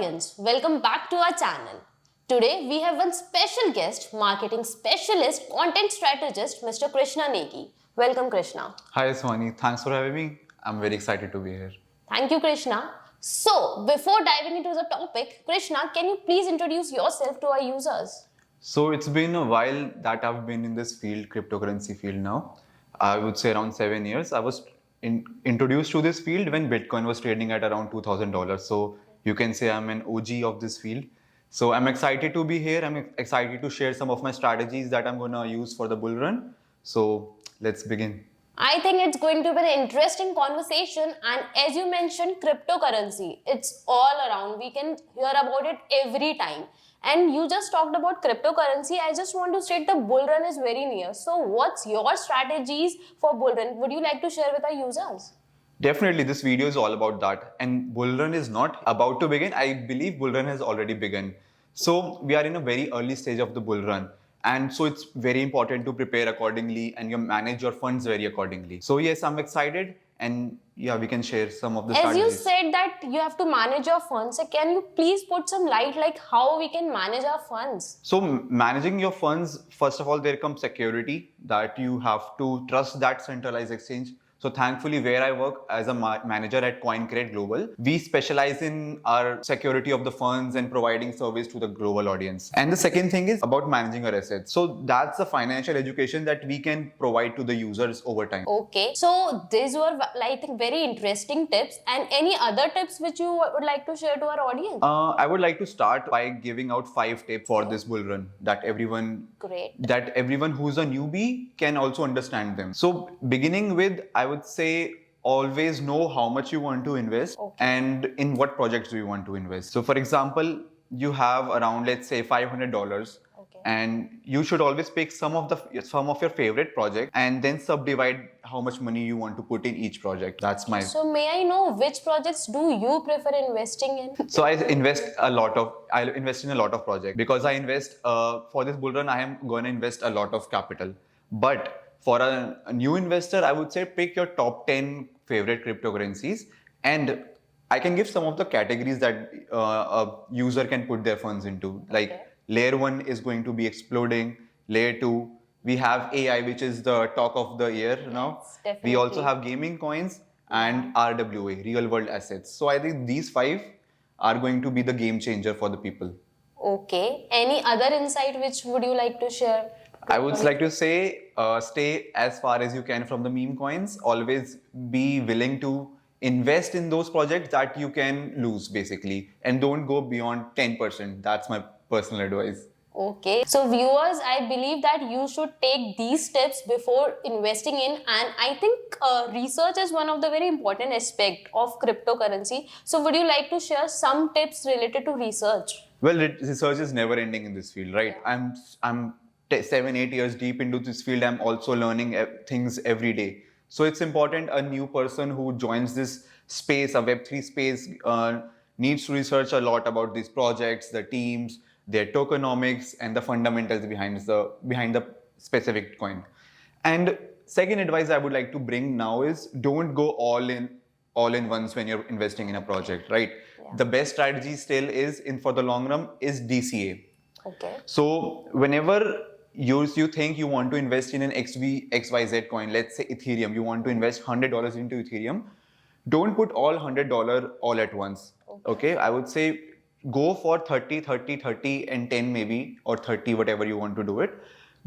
audience, welcome back to our channel. Today we have one special guest, marketing specialist, content strategist, Mr. Krishna Negi. Welcome Krishna. Hi Swani, thanks for having me. I'm very excited to be here. Thank you Krishna. So before diving into the topic, Krishna, can you please introduce yourself to our users? So it's been a while that I've been in this field, cryptocurrency field now. I would say around 7 years. I was introduced to this field when Bitcoin was trading at around $2,000. So you can say I'm an OG of this field. So I'm excited to be here. I'm excited to share some of my strategies that I'm going to use for the bull run. So let's begin. I think it's going to be an interesting conversation, and as you mentioned, cryptocurrency, it's all around. We can hear about it every time. And you just talked about cryptocurrency. I just want to state the bull run is very near. So what's your strategies for bull run? Would you like to share with our users? Definitely, this video is all about that. And bull run is not about to begin. I believe bull run has already begun. So we are in a very early stage of the bull run. And so it's very important to prepare accordingly and you manage your funds very accordingly. So yes, I'm excited, and yeah, we can share some of the strategies. As you said that you have to manage your funds, so can you please put some light like how we can manage our funds? So managing your funds, first of all, there comes security, that you have to trust that centralized exchange. So thankfully, where I work as a manager at CoinCrate Global, we specialize in our security of the funds and providing service to the global audience. And the second thing is about managing our assets. So that's the financial education that we can provide to the users over time. Okay, so these were, I think, very interesting tips. And any other tips which you would like to share to our audience? I would like to start by giving out 5 tips for this bull run that everyone who's a newbie can also understand them. So beginning with, I would say, always know how much you want to invest and in what projects do you want to invest. So for example, you have around, let's say, $500 and you should always pick some of your favorite projects and then subdivide how much money you want to put in each project. That's my... So may I know which projects do you prefer investing in? So I invest in a lot of projects because I invest for this bull run. I am going to invest a lot of capital, but for a new investor, I would say pick your top 10 favorite cryptocurrencies, and I can give some of the categories that a user can put their funds into. Like layer 1 is going to be exploding. Layer 2, we have AI, which is the talk of the year now. Definitely. We also have gaming coins and RWA, real world assets. So I think these 5 are going to be the game changer for the people. Okay. Any other insight which would you like to share? I would like to say, stay as far as you can from the meme coins. Always be willing to invest in those projects that you can lose, basically. And don't go beyond 10%. That's my personal advice. Okay. So viewers, I believe that you should take these steps before investing in. And I think research is one of the very important aspects of cryptocurrency. So would you like to share some tips related to research? Well, research is never ending in this field, right? Yeah. I'm 7-8 years deep into this field. I'm also learning things every day. So it's important a new person who joins this space, a Web3 space, needs to research a lot about these projects, the teams, their tokenomics, and the fundamentals behind the specific coin. And second advice I would like to bring now is don't go all in once when you're investing in a project, right? Yeah. The best strategy still is for the long run is DCA. Okay. So whenever you think you want to invest in an XYZ coin, let's say Ethereum, you want to invest $100 into Ethereum, don't put all $100 all at once. Okay. I would say go for 30, 30, 30 and 10 maybe, or 30, whatever you want to do it.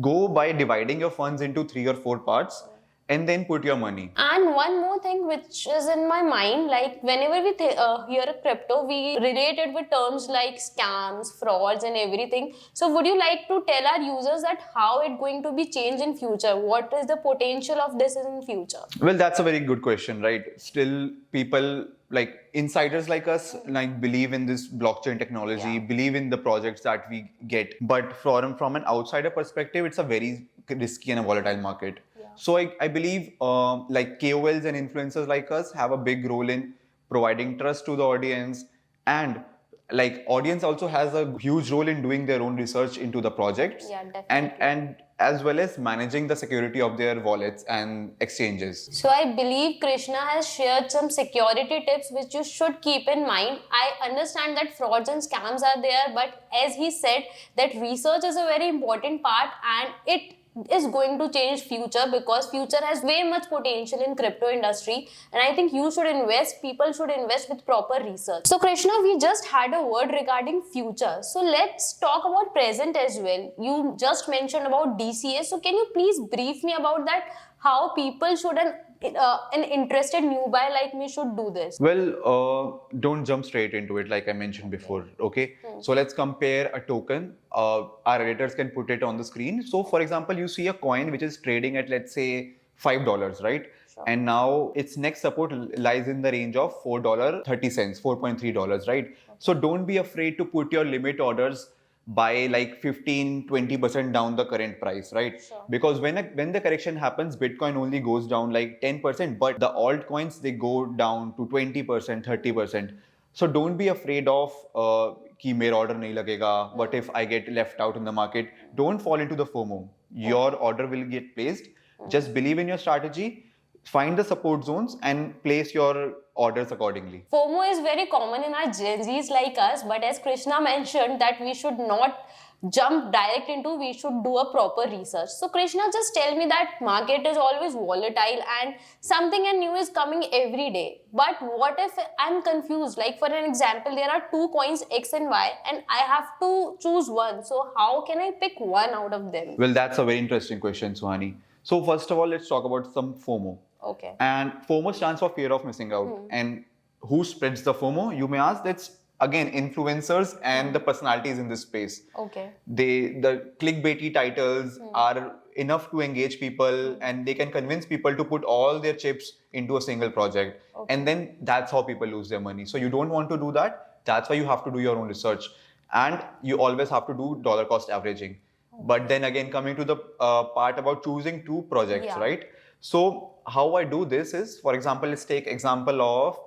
Go by dividing your funds into 3 or 4 parts and then put your money. And one more thing which is in my mind, like whenever we hear a crypto, we relate it with terms like scams, frauds and everything. So would you like to tell our users that how it's going to be changed in future? What is the potential of this in future? Well, that's a very good question, right? Still people like insiders like us believe in this blockchain technology, believe in the projects that we get. But from an outsider perspective, it's a very risky and a volatile market. So I believe like KOLs and influencers like us have a big role in providing trust to the audience, and like audience also has a huge role in doing their own research into the projects. Yeah, definitely. And as well as managing the security of their wallets and exchanges. So I believe Krishna has shared some security tips which you should keep in mind. I understand that frauds and scams are there, but as he said that research is a very important part and it is going to change future because future has way much potential in crypto industry, and I think you should invest, people should invest with proper research. So Krishna, we just had a word regarding future, so let's talk about present as well. You just mentioned about DCA, so can you please brief me about that, how people should an interested newbie like me should do this? Well, don't jump straight into it like I mentioned before, okay? So let's compare a token. Our editors can put it on the screen. So for example, you see a coin which is trading at, let's say, $5, right? Sure. And now its next support lies in the range of $4.30, $4.3, right? So don't be afraid to put your limit orders by like 15-20% down the current price, right? Sure. Because when the correction happens, Bitcoin only goes down like 10%, but the altcoins, they go down to 20%, 30%. So don't be afraid of कि मेरा order नहीं लगेगा, what if I get left out in the market? Don't fall into the FOMO. Your order will get placed. Just believe in your strategy, find the support zones and place your orders accordingly. FOMO is very common in our Gen Zs like us, but as Krishna mentioned that we should not jump direct into, we should do a proper research. So Krishna, just tell me that market is always volatile and something new is coming every day. But what if I'm confused? Like for an example, there are two coins X and Y and I have to choose one. So how can I pick one out of them? Well, that's a very interesting question, Suhani. So first of all, let's talk about some FOMO. Okay. And FOMO stands for fear of missing out. And who spreads the FOMO? You may ask. That's again influencers and the personalities in this space. Okay. The clickbaity titles are enough to engage people, and they can convince people to put all their chips into a single project. Okay. And then that's how people lose their money. So you don't want to do that. That's why you have to do your own research, and you always have to do dollar cost averaging. But then again, coming to the part about choosing two projects, Yeah. right? So how I do this is, for example, let's take example of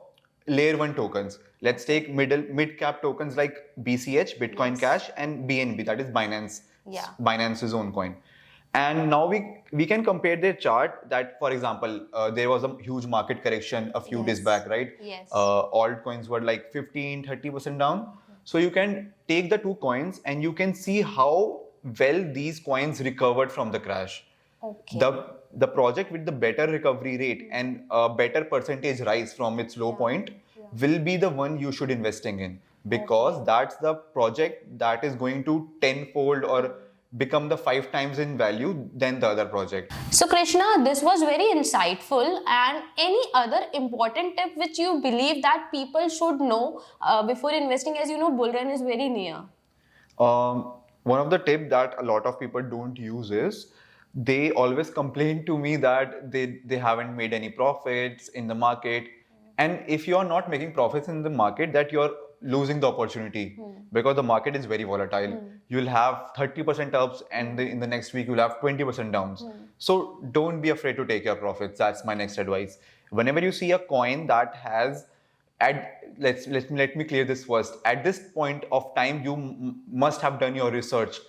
layer 1 tokens. Let's take mid cap tokens like BCH, Bitcoin Yes. Cash, and BNB, that is Binance, Yeah. Binance's own coin. And now we can compare their chart. That, for example, there was a huge market correction a few days Yes. back, right? Yes. Altcoins were like 15-30% down. So you can take the two coins and you can see how well these coins recovered from the crash. Okay. The project with the better recovery rate and a better percentage rise from its low point will be the one you should investing in, because that's the project that is going to tenfold or become the 5 times in value than the other project. So Krishna, this was very insightful, and any other important tip which you believe that people should know before investing? As you know, bull run is very near. One of the tips that a lot of people don't use is they always complain to me that they haven't made any profits in the market. And if you're not making profits in the market, that you're losing the opportunity, because the market is very volatile. You'll have 30% ups and in the next week you'll have 20% downs. So don't be afraid to take your profits. That's my next advice. Whenever you see a coin that has let me clear this first. At this point of time, you must have done your research.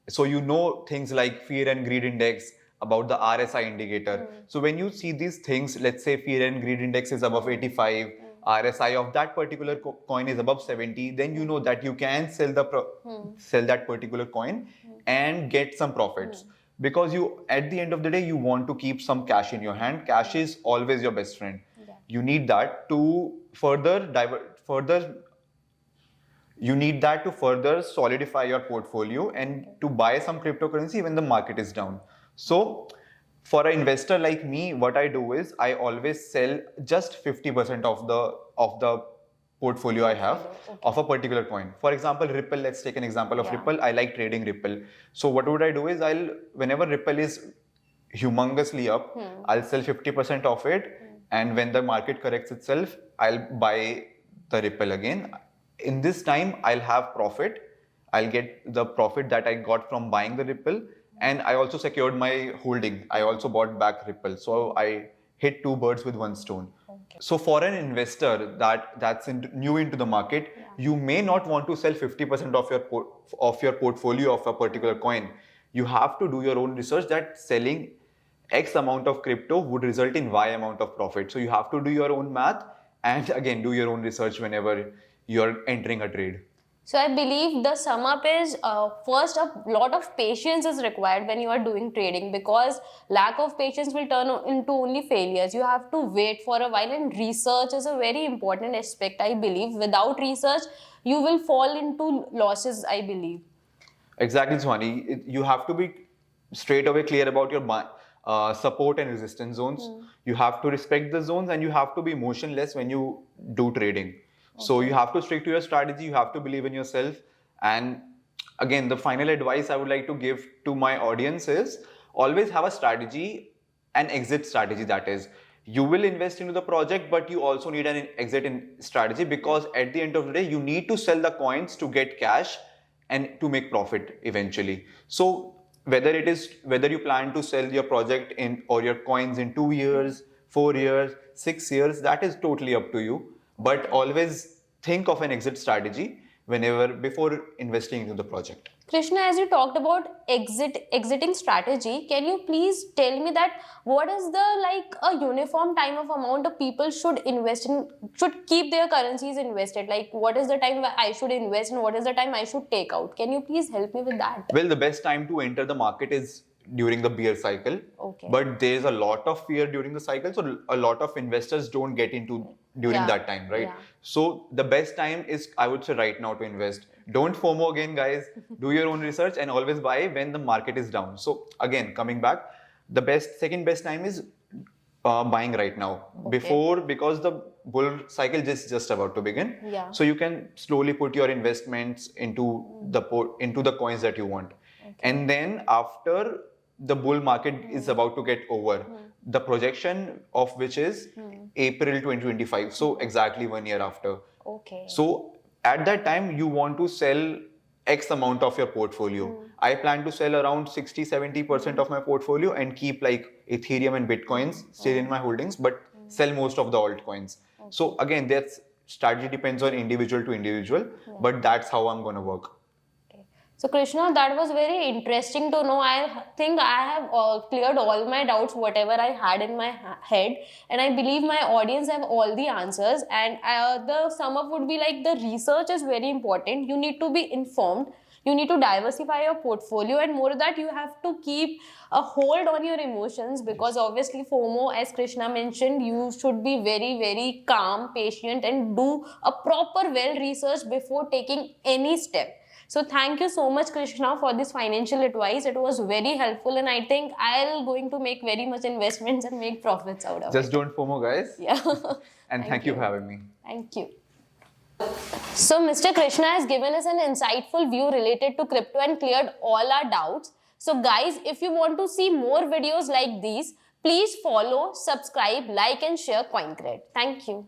So you know things like fear and greed index, about the RSI indicator. So when you see these things, let's say fear and greed index is above 85, RSI of that particular coin is above 70, then you know that you can sell that particular coin and get some profits. Because you, at the end of the day, you want to keep some cash in your hand. Cash is always your best friend. You need that to further solidify your portfolio and to buy some cryptocurrency when the market is down. So for an investor like me, what I do is I always sell just 50% of the portfolio I have of a particular coin. For example, Ripple, let's take an example of Ripple. I like trading Ripple. So what would I do is whenever Ripple is humongously up, I'll sell 50% of it. And when the market corrects itself, I'll buy the Ripple again. In this time, I'll have profit. I'll get the profit that I got from buying the Ripple. And I also secured my holding. I also bought back Ripple. So I hit two birds with one stone. Okay. So for an investor that's new into the market, you may not want to sell 50% of your portfolio of a particular coin. You have to do your own research that selling X amount of crypto would result in Y amount of profit. So you have to do your own math and again do your own research whenever you're entering a trade. So I believe the sum up is first, a lot of patience is required when you are doing trading, because lack of patience will turn into only failures. You have to wait for a while, and research is a very important aspect, I believe. Without research, you will fall into losses, I believe. Exactly, Swani. You have to be straight away clear about your support and resistance zones. You have to respect the zones and you have to be emotionless when you do trading. So you have to stick to your strategy, you have to believe in yourself. And again, the final advice I would like to give to my audience is always have a strategy, an exit strategy, that is. You will invest into the project, but you also need an exit strategy, because at the end of the day, you need to sell the coins to get cash and to make profit eventually. So whether you plan to sell your project in or your coins in 2 years, 4 years, 6 years, that is totally up to you. But always think of an exit strategy before investing into the project. Krishna, as you talked about exiting strategy, can you please tell me that what is the a uniform time of amount of people should invest in, should keep their currencies invested? Like, what is the time where I should invest and what is the time I should take out? Can you please help me with that? Well, the best time to enter the market is during the bear cycle. Okay. But there's a lot of fear during the cycle, so a lot of investors don't get into during that time, right? Yeah. So the best time is, I would say, right now to invest. Don't FOMO again, guys. Do your own research and always buy when the market is down. So again, coming back, the second best time is buying right now. Okay. Because the bull cycle is just about to begin. Yeah. So you can slowly put your investments into the coins that you want. Okay. And then after the bull market is about to get over, the projection of which is April 2025. So exactly 1 year after. Okay. So at that time, you want to sell X amount of your portfolio. I plan to sell around 60-70% of my portfolio and keep Ethereum and Bitcoins still in my holdings, but sell most of the altcoins. Okay. So again, that strategy depends on individual to individual, but that's how I'm going to work. So Krishna, that was very interesting to know. I think I have cleared all my doubts, whatever I had in my head, and I believe my audience have all the answers. And the sum up would be the research is very important. You need to be informed. You need to diversify your portfolio, and more that you have to keep a hold on your emotions, because obviously FOMO, as Krishna mentioned, you should be very, very calm, patient, and do a proper well research before taking any step. So thank you so much, Krishna, for this financial advice. It was very helpful, and I think I'm going to make very much investments and make profits out of it. Just don't FOMO, guys. Yeah. And thank you for having me. Thank you. So Mr. Krishna has given us an insightful view related to crypto and cleared all our doubts. So guys, if you want to see more videos like these, please follow, subscribe, like and share CoinCred. Thank you.